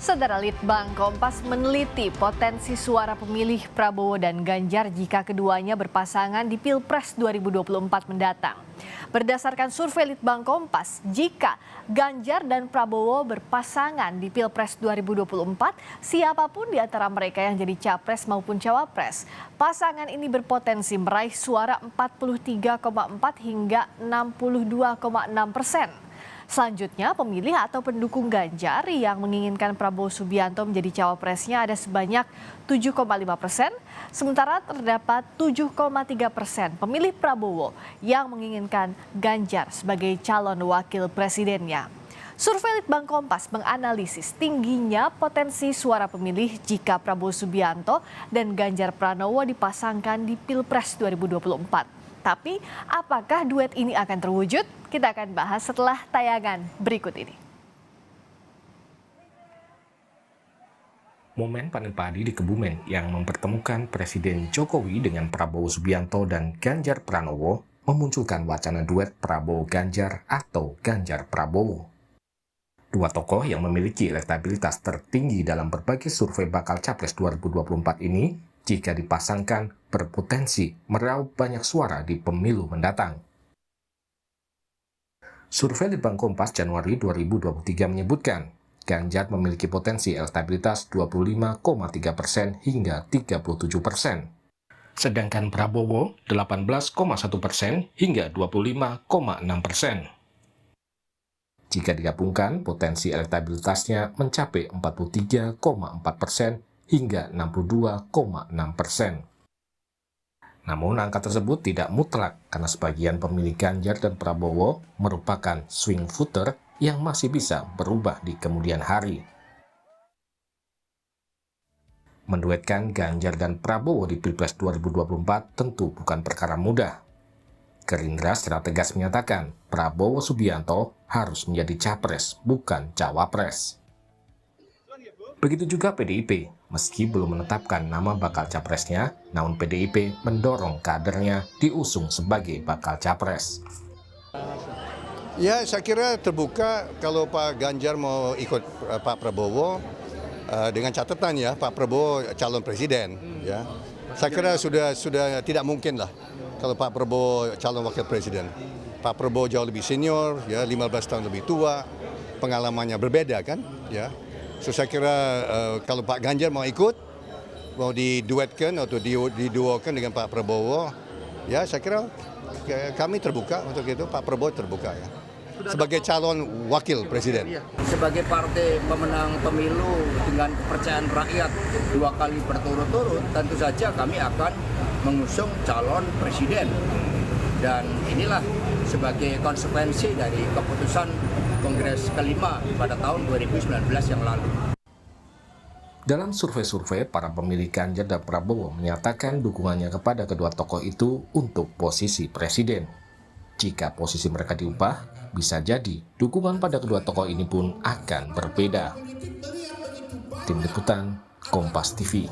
Saudara Litbang Kompas meneliti potensi suara pemilih Prabowo dan Ganjar jika keduanya berpasangan di Pilpres 2024 mendatang. Berdasarkan survei Litbang Kompas, jika Ganjar dan Prabowo berpasangan di Pilpres 2024, siapapun di antara mereka yang jadi capres maupun cawapres, pasangan ini berpotensi meraih suara 43,4 hingga 62,6%. Selanjutnya, pemilih atau pendukung Ganjar yang menginginkan Prabowo Subianto menjadi cawapresnya ada sebanyak 7,5%, sementara terdapat 7,3% pemilih Prabowo yang menginginkan Ganjar sebagai calon wakil presidennya. Survei Litbang Kompas menganalisis tingginya potensi suara pemilih jika Prabowo Subianto dan Ganjar Pranowo dipasangkan di Pilpres 2024. Tapi apakah duet ini akan terwujud? Kita akan bahas setelah tayangan berikut ini. Momen panen padi di Kebumen yang mempertemukan Presiden Jokowi dengan Prabowo Subianto dan Ganjar Pranowo memunculkan wacana duet Prabowo-Ganjar atau Ganjar-Prabowo. Dua tokoh yang memiliki elektabilitas tertinggi dalam berbagai survei bakal Capres 2024 ini, jika dipasangkan, berpotensi meraup banyak suara di pemilu mendatang. Survei Litbang Kompas Januari 2023 menyebutkan, Ganjar memiliki potensi elektabilitas 25,3% hingga 37%. Sedangkan Prabowo 18,1% hingga 25,6%. Jika digabungkan, potensi elektabilitasnya mencapai 43,4% hingga 62,6%. Namun angka tersebut tidak mutlak karena sebagian pemilih Ganjar dan Prabowo merupakan swing voter yang masih bisa berubah di kemudian hari. Menduetkan Ganjar dan Prabowo di Pilpres 2024 tentu bukan perkara mudah. Gerindra secara tegas menyatakan Prabowo Subianto harus menjadi capres, bukan cawapres. Begitu juga PDIP, meski belum menetapkan nama bakal capresnya, namun PDIP mendorong kadernya diusung sebagai bakal capres. Ya, saya kira terbuka kalau Pak Ganjar mau ikut Pak Prabowo, dengan catatan ya, Pak Prabowo calon presiden. Ya, saya kira sudah tidak mungkin lah kalau Pak Prabowo calon wakil presiden. Pak Prabowo jauh lebih senior, ya 15 tahun lebih tua, pengalamannya berbeda kan, ya. So saya kira kalau Pak Ganjar mau ikut, mau diduetkan atau diduokan dengan Pak Prabowo, ya saya kira kami terbuka untuk itu, Pak Prabowo terbuka ya. Sebagai calon wakil presiden. Sebagai partai pemenang pemilu dengan kepercayaan rakyat 2 kali berturut-turut, tentu saja kami akan mengusung calon presiden. Dan inilah sebagai konsekuensi dari keputusan Kongres kelima pada tahun 2019 yang lalu. Dalam survei-survei, para pemilih Ganjar dan Prabowo menyatakan dukungannya kepada kedua tokoh itu untuk posisi presiden. Jika posisi mereka diubah, bisa jadi dukungan pada kedua tokoh ini pun akan berbeda. Tim Liputan, Kompas TV.